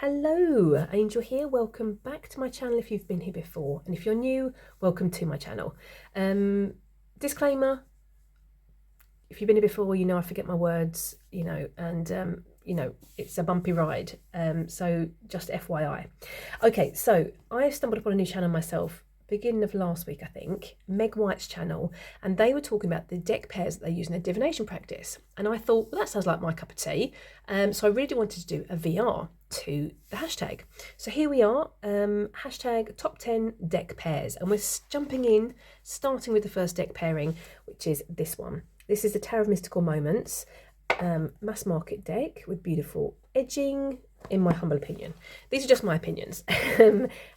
Hello, Angel here. Welcome back to my channel if you've been here before. And if you're new, welcome to my channel. Disclaimer, if you've been here before, you know I forget my words, and it's a bumpy ride. So just FYI. Okay, so I stumbled upon a new channel myself beginning of last week, I think, Meg White's channel, and they were talking about the deck pairs that they use in their divination practice. And I thought, well, that sounds like my cup of tea. So I really wanted to do a VR to the hashtag. So here we are, hashtag top 10 deck pairs, and we're jumping in, starting with the first deck pairing, which is this one. This is the Tower of Mystical Moments mass market deck with beautiful edging, in my humble opinion. These are just my opinions.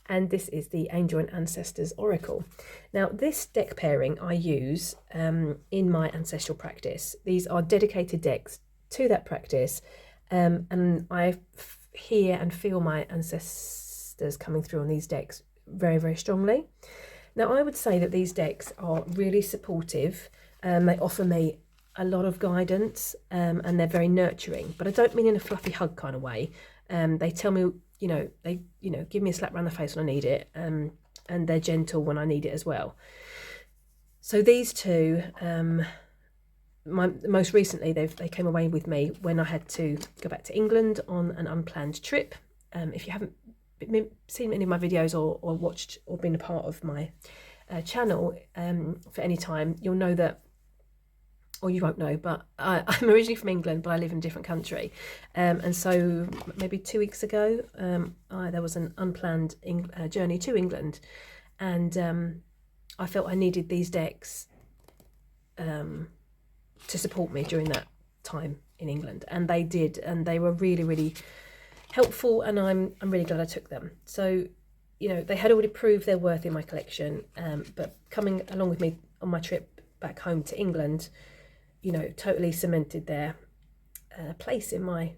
And this is the Angel and Ancestors Oracle. Now, this deck pairing I use in my ancestral practice. These are dedicated decks to that practice, and I hear and feel my ancestors coming through on these decks very, very strongly. Now, I would say that these decks are really supportive. They offer me a lot of guidance, and they're very nurturing, but I don't mean in a fluffy hug kind of way. They tell me, they give me a slap around the face when I need it, and they're gentle when I need it as well. So these two, most recently, they came away with me when I had to go back to England on an unplanned trip. If you haven't seen any of my videos or watched or been a part of my channel for any time, you'll know that, or you won't know, but I'm originally from England, but I live in a different country. And so maybe 2 weeks ago, there was an unplanned journey to England. And I felt I needed these decks to support me during that time in England. And they did, and they were really, really helpful. And I'm really glad I took them. So, they had already proved their worth in my collection. But coming along with me on my trip back home to England, totally cemented their place in my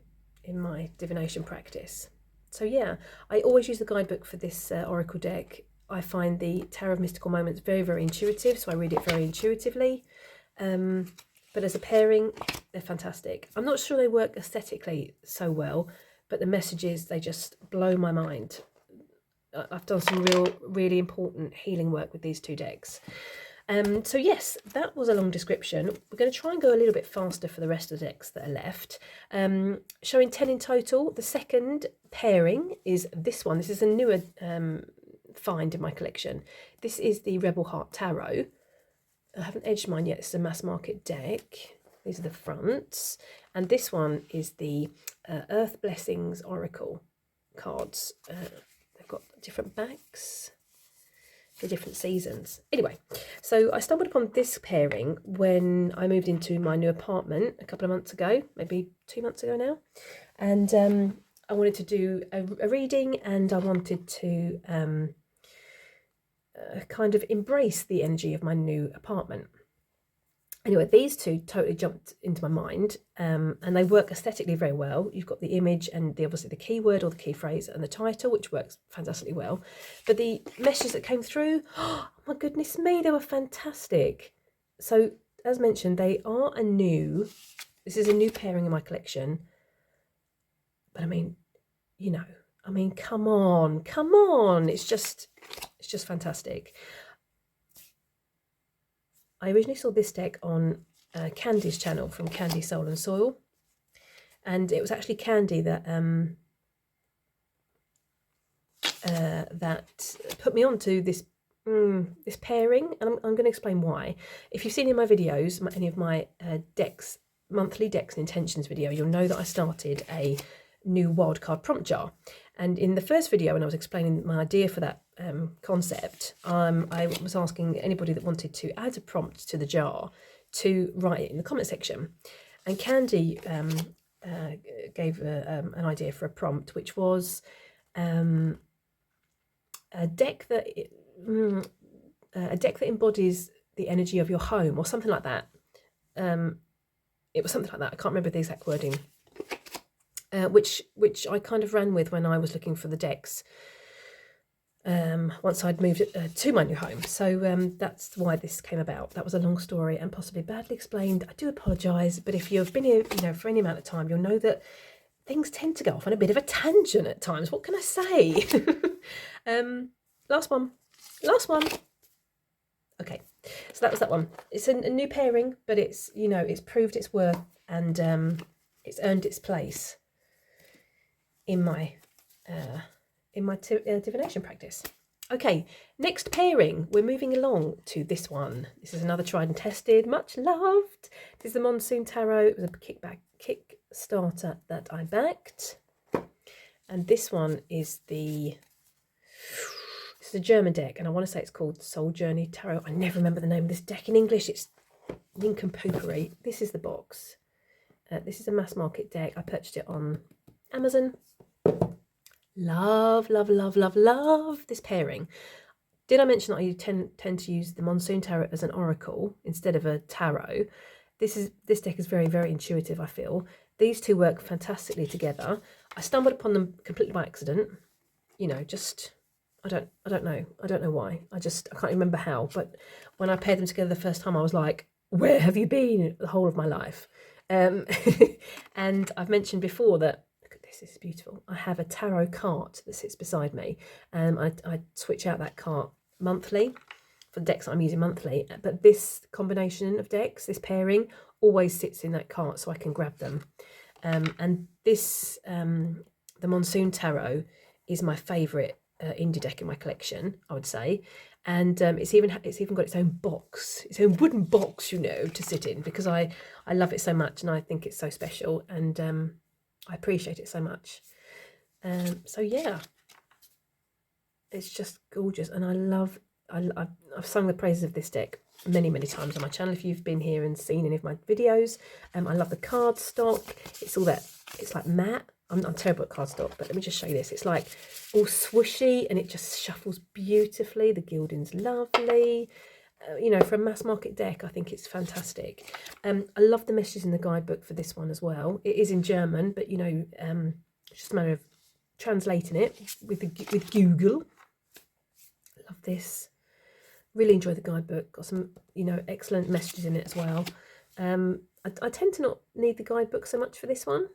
divination practice. So yeah, I always use the guidebook for this oracle deck. I find the Tower of Mystical Moments very, very intuitive, so I read it very intuitively. But as a pairing, they're fantastic. I'm not sure they work aesthetically so well, but the messages, they just blow my mind. I've done some really important healing work with these two decks. So yes, that was a long description. We're going to try and go a little bit faster for the rest of the decks that are left. Showing 10 in total. The second pairing is this one. This is a newer find in my collection. This is the Rebel Heart Tarot. I haven't edged mine yet. It's a mass market deck. These are the fronts. And this one is the Earth Blessings Oracle cards. They've got different backs for different seasons. Anyway, so I stumbled upon this pairing when I moved into my new apartment a couple of months ago, maybe 2 months ago now. And I wanted to do a reading, and I wanted to kind of embrace the energy of my new apartment. Anyway, these two totally jumped into my mind, and they work aesthetically very well. You've got the image and obviously the keyword or the key phrase and the title, which works fantastically well. But the messages that came through, oh my goodness me, they were fantastic. So as mentioned, this is a new pairing in my collection. But I mean, come on. It's just fantastic. I originally saw this deck on Candy's channel from Candy Soul and Soil, and it was actually Candy that that put me onto this this pairing, and I'm going to explain why. If you've seen any of my videos, any of my monthly decks and intentions video, you'll know that I started a new wildcard prompt jar. And in the first video, when I was explaining my idea for that concept, I was asking anybody that wanted to add a prompt to the jar to write it in the comment section. And Candy gave an idea for a prompt, which was a deck that embodies the energy of your home, or something like that. It was something like that. I can't remember the exact wording. Which I kind of ran with when I was looking for the decks once I'd moved to my new home. So that's why this came about. That was a long story and possibly badly explained. I do apologise, but if you've been here for any amount of time, you'll know that things tend to go off on a bit of a tangent at times. What can I say? Last one. Okay, so that was that one. It's a new pairing, but it's, you know, it's proved its worth, and it's earned its place in my divination practice. Okay, next pairing, we're moving along to this one. This is another tried and tested, much loved. This is the Monsoon Tarot. It was a Kickstarter that I backed, and this one is it's a German deck, and I want to say it's called Soul Journey Tarot. I never remember the name of this deck in English. It's nincompooperi. This is the box. This is a mass market deck. I purchased it on Amazon. Love this pairing. Did I mention that I tend to use the Monsoon Tarot as an oracle instead of a tarot? This deck is very, very intuitive, I feel. These two work fantastically together. I stumbled upon them completely by accident. You know, just I don't know why. I can't remember how. But when I paired them together the first time, I was like, where have you been the whole of my life? And I've mentioned before that, look at this is beautiful. I have a tarot cart that sits beside me, and I switch out that cart monthly for the decks that I'm using monthly. But this combination of decks, this pairing, always sits in that cart, so I can grab them. And this, the Monsoon Tarot, is my favourite indie deck in my collection, I would say. And it's even got its own box, its own wooden box, you know, to sit in, because I love it so much, and I think it's so special, and I appreciate it so much. So yeah, it's just gorgeous, and I've sung the praises of this deck many times on my channel. If you've been here and seen any of my videos, I love the cardstock. It's all that. It's like matte. I'm terrible at cardstock, but let me just show you this. It's like all swooshy, and it just shuffles beautifully. The gilding's lovely. You know, for a mass market deck, I think it's fantastic. I love the messages in the guidebook for this one as well. It is in German, but you know, it's just a matter of translating it with Google. Love this. Really enjoy the guidebook. Got some, you know, excellent messages in it as well. I tend to not need the guidebook so much for this one.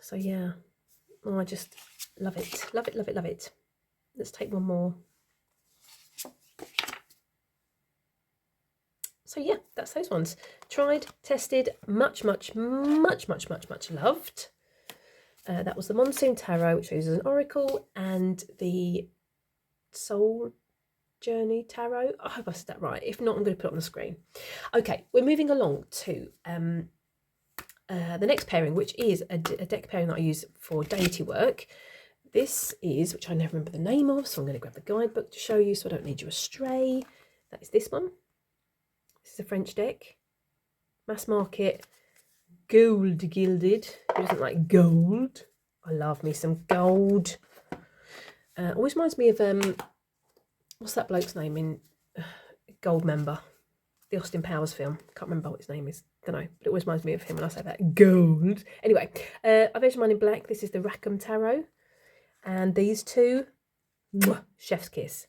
So yeah, oh, I just love it. Love it. Let's take one more. So yeah, that's those ones. Tried, tested, much loved. That was the Monsoon Tarot, which uses an oracle, and the Soul Journey Tarot. I hope I said that right. If not, I'm going to put it on the screen. Okay, we're moving along to the next pairing, which is a deck pairing that I use for deity work. This is, which I never remember the name of, so I'm going to grab the guidebook to show you so I don't lead you astray. That is this one. This is a French deck. Mass market, gold gilded. Who doesn't like gold? I love me some gold. Always reminds me of, what's that bloke's name in Goldmember? The Austin Powers film. Can't remember what his name is. Don't know, but it always reminds me of him when I say that. Gold. Anyway, I've edged mine in black. This is the Rackham Tarot. And these two, chef's kiss.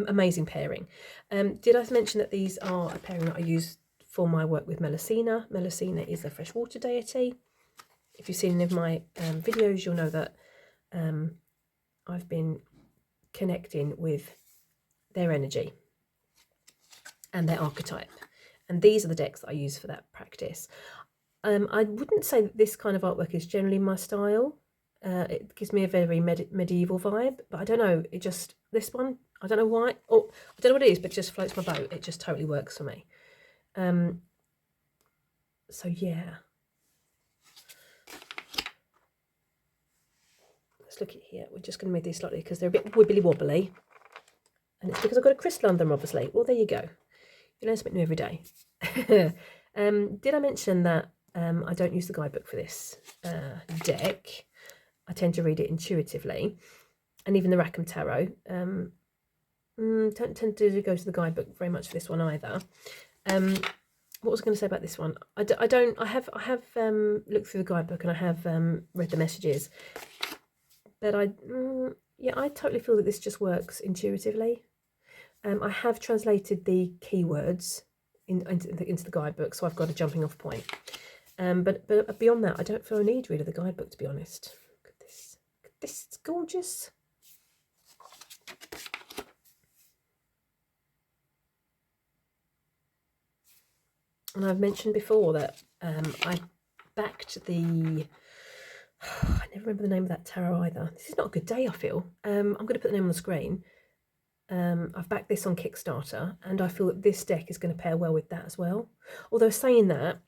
Amazing pairing. Did I mention that these are a pairing that I use for my work with Melusina? Melusina is a freshwater deity. If you've seen any of my videos, you'll know that I've been connecting with their energy and their archetype. And these are the decks that I use for that practice. I wouldn't say that this kind of artwork is generally my style. It gives me a very medieval vibe, but I don't know, it just, this one, I don't know why, or I don't know what it is, but it just floats my boat. It just totally works for me. So yeah. Let's look at here. We're just going to move these slightly because they're a bit wibbly wobbly. And it's because I've got a crystal under them, obviously. Well, there you go. You learn something new every day. Did I mention that I don't use the guidebook for this deck? I tend to read it intuitively. And even the Rackham Tarot. Don't tend to go to the guidebook very much for this one either. What was I going to say about this one? I have looked through the guidebook, and I have read the messages. But I totally feel that this just works intuitively. I have translated the keywords into the guidebook, so I've got a jumping off point. But beyond that, I don't feel a need really of the guidebook, to be honest. Look at this. Look at this. It's gorgeous. And I've mentioned before that I backed the... I never remember the name of that tarot either. This is not a good day, I feel. I'm going to put the name on the screen. I've backed this on Kickstarter, and I feel that this deck is going to pair well with that as well. Although saying that,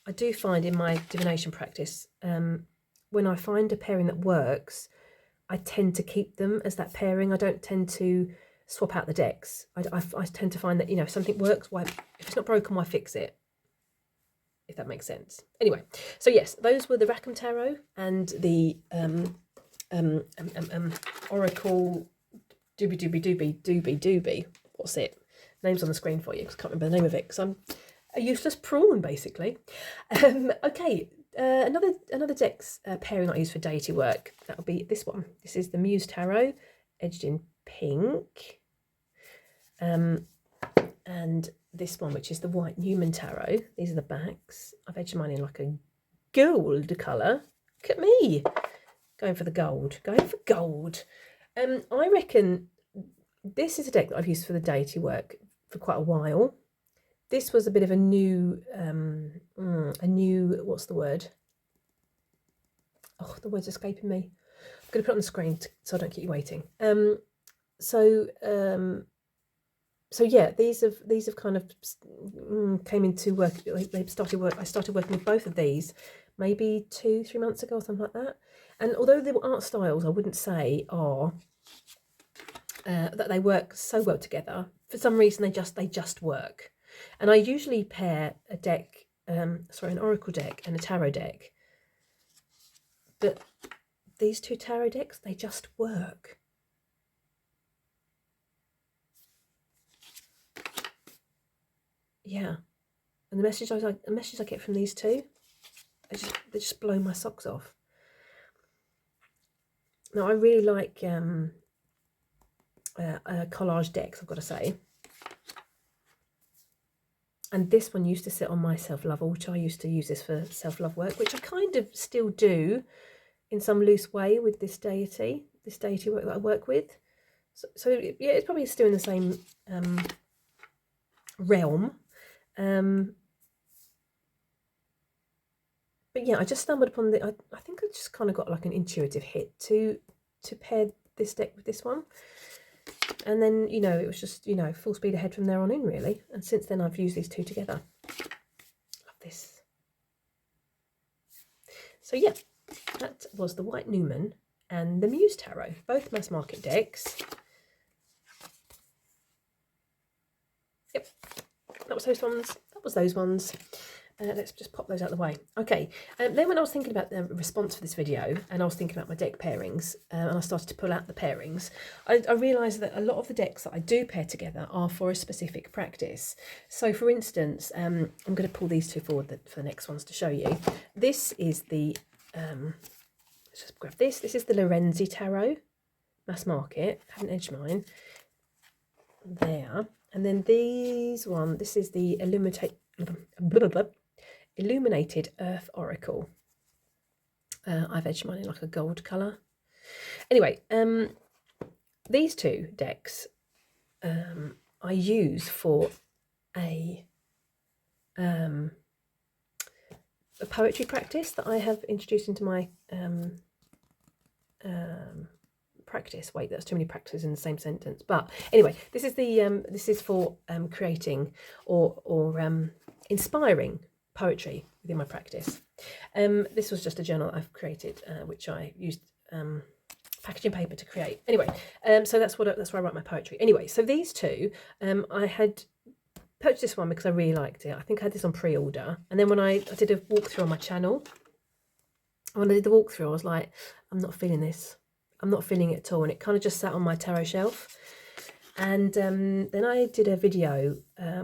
I do find in my divination practice, when I find a pairing that works, I tend to keep them as that pairing. I don't tend to swap out the decks. I tend to find that, if something works, why, if it's not broken, why fix it? If that makes sense. Anyway, so yes, those were the Rackham Tarot and the Oracle Doobie. What's it? Name's on the screen for you because I can't remember the name of it because I'm a useless prawn, basically. Okay, another deck's pairing I use for deity work. That'll be this one. This is the Muse Tarot, edged in pink. And this one, which is the White Newman Tarot. These are the backs. I've edged mine in like a gold colour. Look at me, going for the gold. I reckon this is a deck that I've used for the deity work for quite a while. This was a bit of a new, what's the word? Oh, the word's escaping me. I'm going to put it on the screen so I don't keep you waiting. So yeah, these have kind of came into work. I started working with both of these maybe 2-3 months ago or something like that. And although the art styles I wouldn't say are that they work so well together, for some reason they just work. And I usually pair a deck, an oracle deck and a tarot deck. But these two tarot decks, they just work. Yeah, and the messages I get from these two, they just blow my socks off. Now I really like collage decks, I've got to say. And this one used to sit on my self-love altar. I used to use this for self-love work, which I kind of still do in some loose way with this deity work that I work with. So yeah, it's probably still in the same realm. But yeah, I just stumbled upon I think I just kind of got like an intuitive hit to pair this deck with this one. And then, it was just, full speed ahead from there on in, really. And since then, I've used these two together. Love this. So yeah, that was the White Newman and the Muse Tarot, both mass market decks. Yep, that was those ones. Let's just pop those out of the way. Okay, then when I was thinking about the response for this video, and I was thinking about my deck pairings, and I started to pull out the pairings, I realised that a lot of the decks that I do pair together are for a specific practice. So for instance, I'm going to pull these two forward for the next ones to show you. This is the, let's just grab this. This is the Lorenzi Tarot, mass market. I haven't edged mine. There. And then this is the Illuminated Earth Oracle. I've edged mine in like a gold colour. Anyway, these two decks I use for a poetry practice that I have introduced into my practice. Wait, that's too many practices in the same sentence. But anyway, this is for creating or inspiring poetry within my practice. This was just a journal I've created, which I used packaging paper to create. Anyway, so that's where I write my poetry. Anyway, so these two, I had purchased this one because I really liked it. I think I had this on pre-order, and then when I did a walkthrough on my channel, when I did the walkthrough, I was like, I'm not feeling this. I'm not feeling it at all, and it kind of just sat on my tarot shelf. And then I did a video,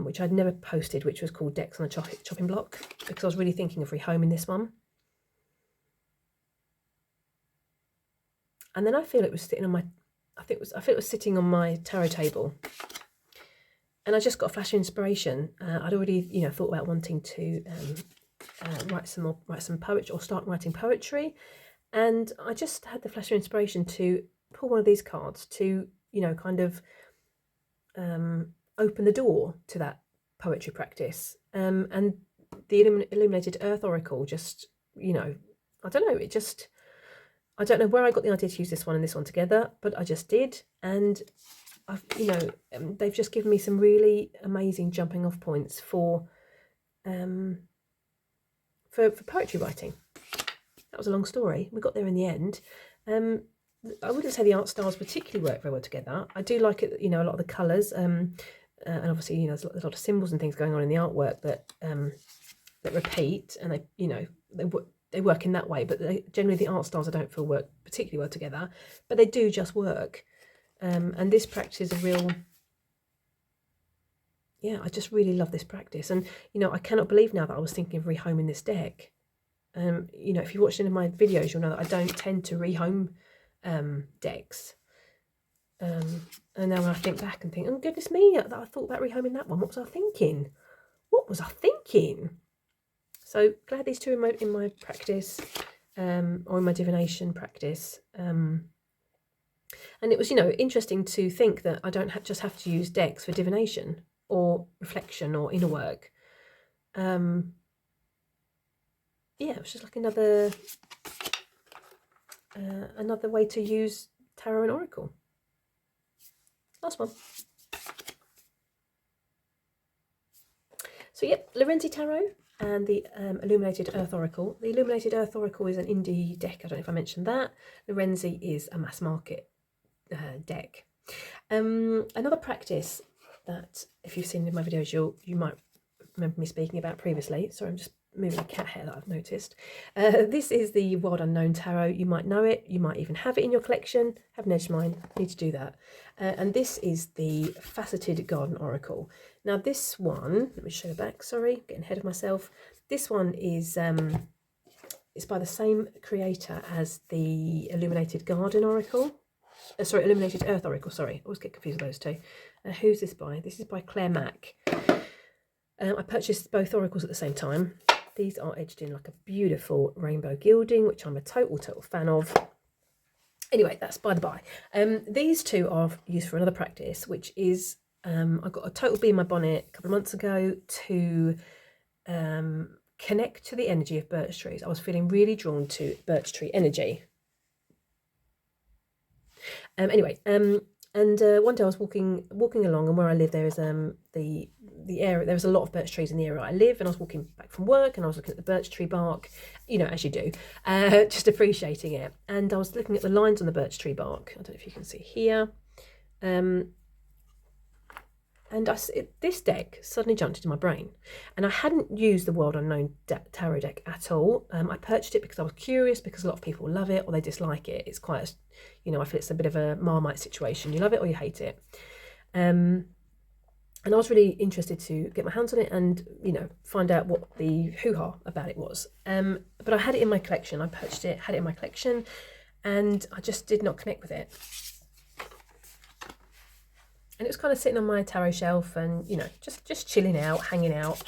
which I'd never posted, which was called Decks on a Chopping Block, because I was really thinking of rehoming this one. And then I feel it was sitting on my, I feel it was sitting on my tarot table. and I just got a flash of inspiration. I'd already, thought about wanting to write some poetry, or start writing poetry, and I just had the flash of inspiration to pull one of these cards to, kind of open the door to that poetry practice. And the Illuminated Earth Oracle just, I don't know, I don't know where I got the idea to use this one and this one together, but I just did. And I've, they've just given me some really amazing jumping off points for poetry writing. That was a long story. We got there in the end. I wouldn't say the art styles particularly work very well together. I do like it, a lot of the colours, and obviously, there's a lot of symbols and things going on in the artwork that repeat, and they work in that way. But generally, the art styles I don't feel work particularly well together, but they do just work. And this practice is a real, I just really love this practice. And I cannot believe now that I was thinking of rehoming this deck. If you watch any of my videos, you'll know that I don't tend to rehome decks. And now when I think back and think, oh goodness me, I thought about rehoming that one. What was I thinking? So glad these two are in my practice, or in my divination practice. And it was, interesting to think that I don't just have to use decks for divination or reflection or inner work. It was just like another way to use tarot and oracle. Last one. So Lorenzi Tarot and the Illuminated Earth Oracle. The Illuminated Earth Oracle is an indie deck. I don't know if I mentioned that. Lorenzi is a mass market deck. Another practice that, if you've seen in my videos, you might remember me speaking about previously. Sorry, I'm just moving a cat hair that I've noticed. This is the Wild Unknown Tarot. You might know it. You might even have it in your collection. Haven't edged mine. Need to do that. And this is the Faceted Garden Oracle. Now this one, let me show you back. Sorry, getting ahead of myself. This one is it's by the same creator as the Illuminated Garden Oracle. Illuminated Earth Oracle. Sorry, I always get confused with those two. Who's this by? This is by Claire Mack. I purchased both oracles at the same time. These are edged in like a beautiful rainbow gilding, which I'm a total fan of. Anyway, that's by the by. These two are used for another practice, which is I got a total bee in my bonnet a couple of months ago to connect to the energy of birch trees. I was feeling really drawn to birch tree energy. And one day I was walking along, and where I live there is the area. There was a lot of birch trees in the area I live, and I was walking back from work, and I was looking at the birch tree bark, as you do, just appreciating it. And I was looking at the lines on the birch tree bark. I don't know if you can see here. And this deck suddenly jumped into my brain, and I hadn't used the World Unknown Tarot deck at all. I purchased it because I was curious, because a lot of people love it or they dislike it. It's quite, I feel it's a bit of a Marmite situation. You love it or you hate it. And I was really interested to get my hands on it and, find out what the hoo-ha about it was. But I had it in my collection. I purchased it, had it in my collection, and I just did not connect with it. And it was kind of sitting on my tarot shelf and, just chilling out, hanging out.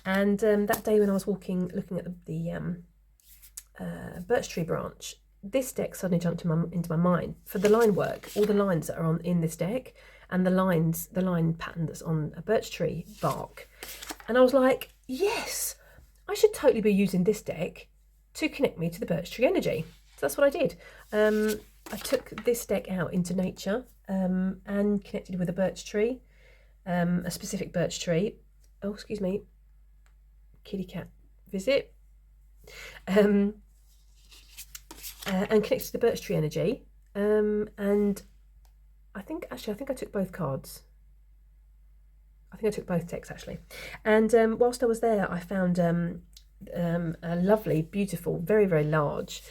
And that day when I was looking at the birch tree branch, this deck suddenly jumped into my mind for the line work, all the lines that are in this deck, and the line pattern that's on a birch tree bark. And I was like, yes, I should totally be using this deck to connect me to the birch tree energy. So that's what I did. I took this deck out into nature and connected with a birch tree, a specific birch tree. Oh, excuse me, kitty cat visit. And connected to the birch tree energy. And I think I took both cards. I think I took both decks actually. And whilst I was there, I found a lovely, beautiful, very, very large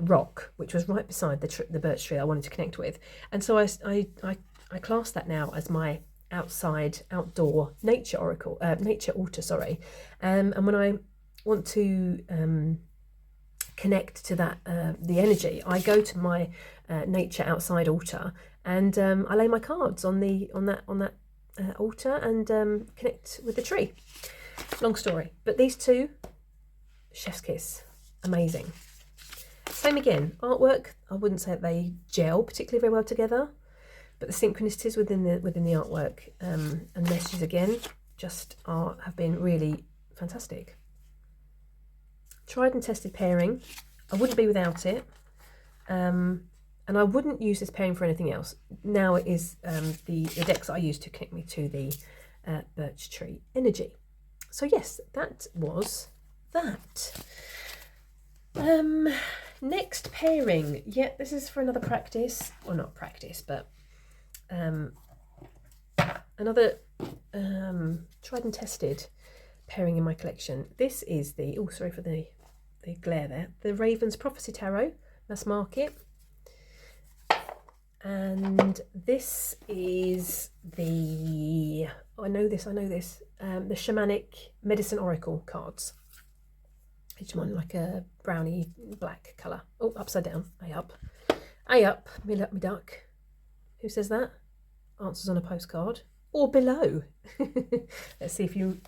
rock, which was right beside the birch tree I wanted to connect with. And so I class that now as my outdoor nature oracle, nature altar, sorry. And when I want to connect to that the energy, I go to my nature outside altar and I lay my cards on that altar and connect with the tree. Long story, but these two, chef's kiss, amazing. Same again, artwork. I wouldn't say that they gel particularly very well together, but the synchronicities within the artwork and messages again just have been really fantastic. Tried and tested pairing. I wouldn't be without it, and I wouldn't use this pairing for anything else. Now it is the decks that I use to connect me to the birch tree energy. So yes, that was that. Next pairing. Yeah, this is for another practice. Well, not practice, but another tried and tested pairing in my collection. This is the, oh sorry for the glare there, the Raven's Prophecy Tarot, mass market. And this is the, oh, I know this, the Shamanic Medicine Oracle cards. Each one like a browny black colour. Oh, upside down, A up, me duck. Who says that? Answers on a postcard or below. Let's see if you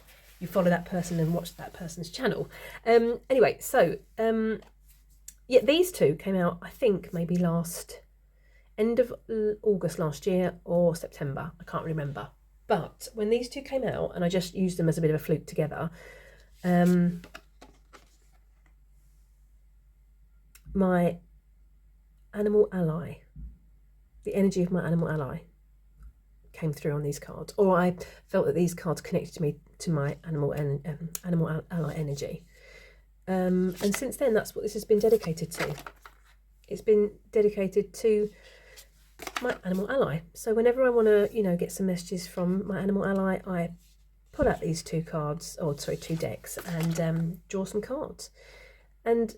follow that person and watch that person's channel. Anyway, so yeah, these two came out, I think maybe end of August last year or September, I can't remember. But when these two came out, and I just used them as a bit of a fluke together, my animal ally, the energy of my animal ally came through on these cards, or I felt that these cards connected me to my animal ally energy. And since then, that's what this has been dedicated to. It's been dedicated to my animal ally. So whenever I want to, get some messages from my animal ally, I pull out these two cards, or sorry, two decks, and draw some cards. And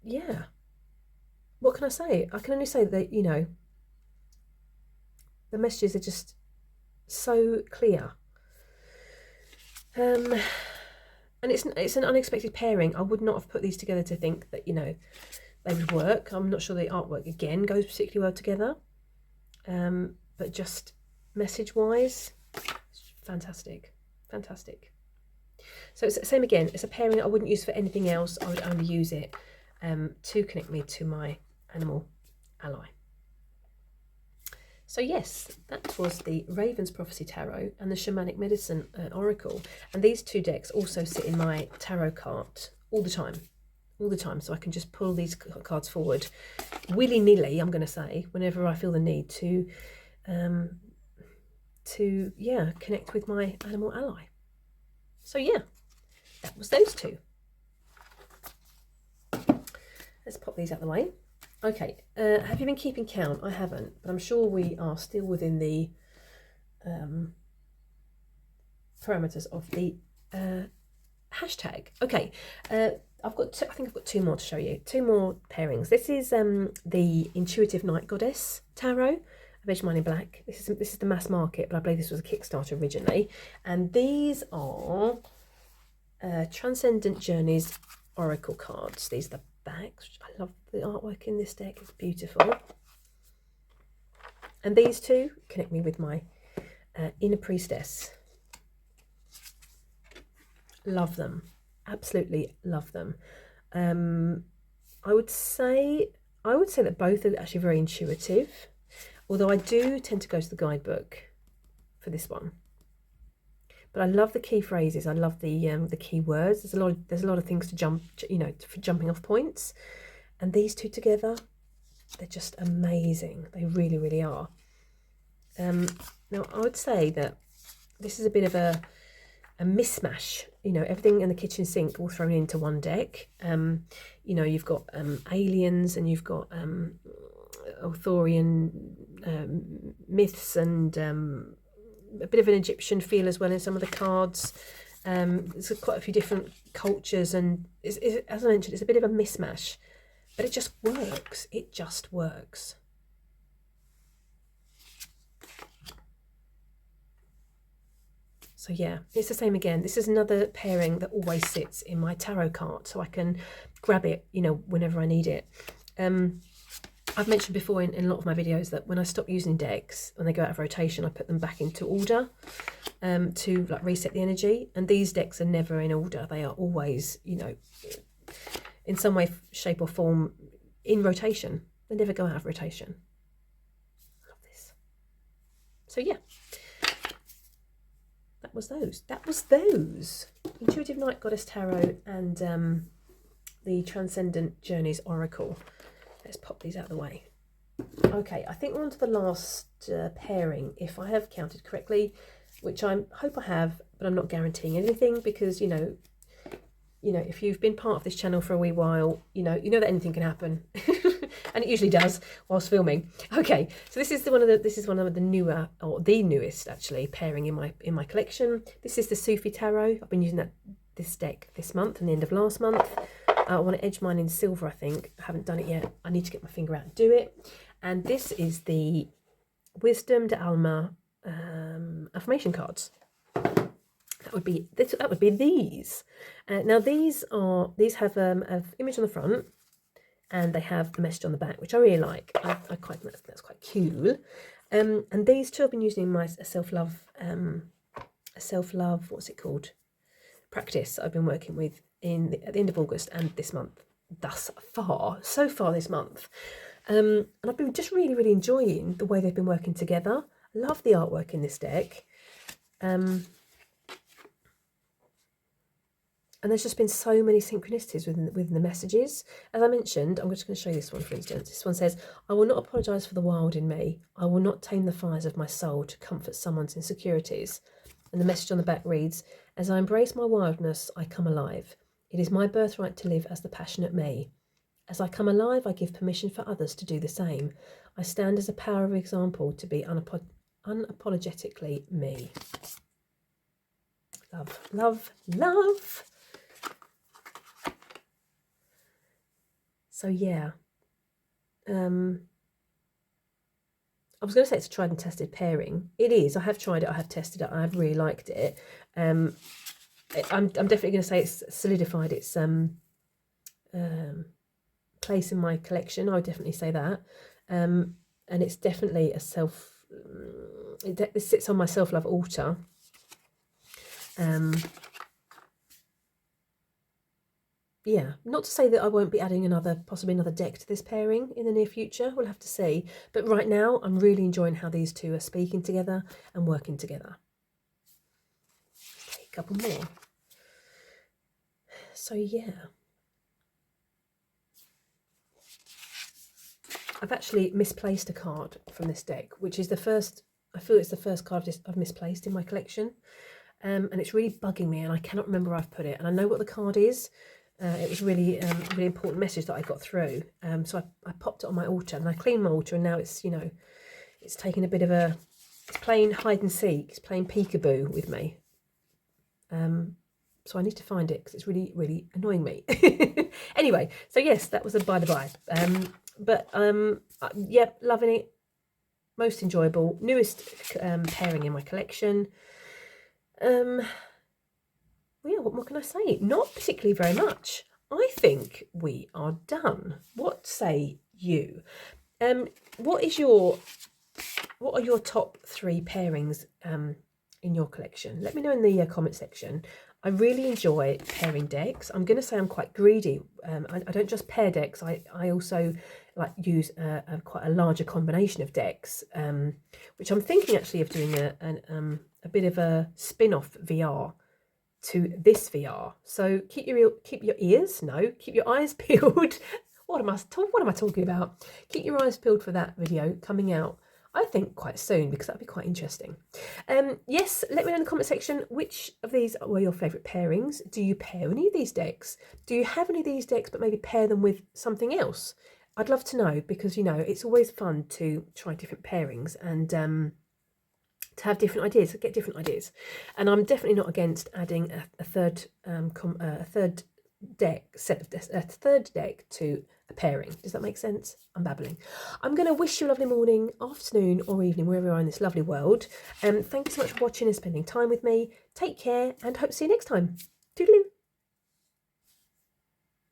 yeah, what can I say? I can only say that, the messages are just so clear. And it's an unexpected pairing. I would not have put these together to think that, they would work. I'm not sure the artwork, again, goes particularly well together. But just message-wise, fantastic. So it's the same again. It's a pairing that I wouldn't use for anything else. I would only use it to connect me to my animal ally. So yes, that was the Raven's Prophecy Tarot and the Shamanic Medicine Oracle. And these two decks also sit in my tarot cart all the time. So I can just pull these cards forward willy-nilly, I'm going to say, whenever I feel the need to connect with my animal ally. So yeah, that was those two. Let's pop these out the way. Okay, have you been keeping count? I haven't, but I'm sure we are still within the parameters of the hashtag. Okay, I think I've got two more to show you. Two more pairings. This is the Intuitive Night Goddess Tarot. I've edged mine in black. This is the mass market, but I believe this was a Kickstarter originally. And these are Transcendent Journeys Oracle cards. These are the backs. I love the artwork in this deck. It's beautiful. And these two connect me with my inner priestess. Love them. Absolutely love them. I would say that both are actually very intuitive, although I do tend to go to the guidebook for this one. But I love the key phrases. I love the key words. There's a lot of things to jump, for jumping off points. And these two together, they're just amazing. They really, really are. Now I would say that this is a bit of a mismatch. Everything in the kitchen sink all thrown into one deck. You've got aliens, and you've got Arthurian myths, and a bit of an Egyptian feel as well in some of the cards. There's quite a few different cultures, and as I mentioned, it's a bit of a mismatch, but it just works. It just works. So yeah, it's the same again. This is another pairing that always sits in my tarot cart, so I can grab it, whenever I need it. I've mentioned before in a lot of my videos that when I stop using decks, when they go out of rotation, I put them back into order to like reset the energy. And these decks are never in order. They are always, you know, in some way, shape or form in rotation. They never go out of rotation. I love this. So yeah, that was those. That was those. Intuitive Night Goddess Tarot and the Transcendent Journeys Oracle. Let's pop these out of the way. Okay, I think we're on to the last pairing, if I have counted correctly, which I hope I have, but I'm not guaranteeing anything because, you know, if you've been part of this channel for a wee while, you know that anything can happen, and it usually does whilst filming. Okay, so this is one of the newer, or the newest actually, pairing in my collection. This is the Sufi Tarot. I've been using this deck this month and the end of last month. I want to edge mine in silver, I think. I haven't done it yet. I need to get my finger out and do it. And this is the Wisdom de Alma affirmation cards. That would be these. Now these have an image on the front, and they have the message on the back, which I really like. I quite think that's quite cool. And these two I've been using in my self-love, what's it called? Practice I've been working with at the end of August and this month, so far this month. And I've been just really, really enjoying the way they've been working together. I love the artwork in this deck. And there's just been so many synchronicities within the messages. As I mentioned, I'm just going to show you this one, for instance. This one says, I will not apologise for the wild in me. I will not tame the fires of my soul to comfort someone's insecurities. And the message on the back reads, as I embrace my wildness, I come alive. It is my birthright to live as the passionate me. As I come alive, I give permission for others to do the same. I stand as a power of example to be unapologetically me. Love, love, love. So yeah, I was going to say it's a tried and tested pairing. It is. I have tried it. I have tested it. I have really liked it. I'm definitely going to say it's solidified its place in my collection. I would definitely say that. And it's definitely a it sits on my self-love altar. Yeah, not to say that I won't be adding possibly another deck to this pairing in the near future. We'll have to see. But right now, I'm really enjoying how these two are speaking together and working together. Let's take a couple more. So yeah. I've actually misplaced a card from this deck, which is I feel it's the first card I've misplaced in my collection. And it's really bugging me, and I cannot remember where I've put it. And I know what the card is. It was really really important message that I got through. So I popped it on my altar, and I cleaned my altar, and now it's, you know, it's taking a bit of it's playing hide and seek, it's playing peekaboo with me. So I need to find it because it's really, really annoying me. Anyway, so yes, that was a by the by. Yeah, loving it. Most enjoyable, newest pairing in my collection. Well, yeah, what more can I say? Not particularly very much. I think we are done. What say you? What are your top 3 pairings in your collection? Let me know in the comment section. I really enjoy pairing decks. I'm going to say I'm quite greedy. I don't just pair decks. I also like use quite a larger combination of decks, which I'm thinking actually of doing a bit of a spin-off VR to this VR. So keep your eyes peeled. What am I talking about? Keep your eyes peeled for that video coming out, I think, quite soon, because that'd be quite interesting. Yes, let me know in the comment section which of these were your favourite pairings. Do you pair any of these decks? Do you have any of these decks but maybe pair them with something else? I'd love to know, because, you know, it's always fun to try different pairings and to have different ideas, get different ideas. And I'm definitely not against adding a third deck to a pairing. Does that make sense? I'm babbling. I'm going to wish you a lovely morning, afternoon or evening, wherever you are in this lovely world. Thank you so much for watching and spending time with me. Take care, and hope to see you next time. Toodaloo.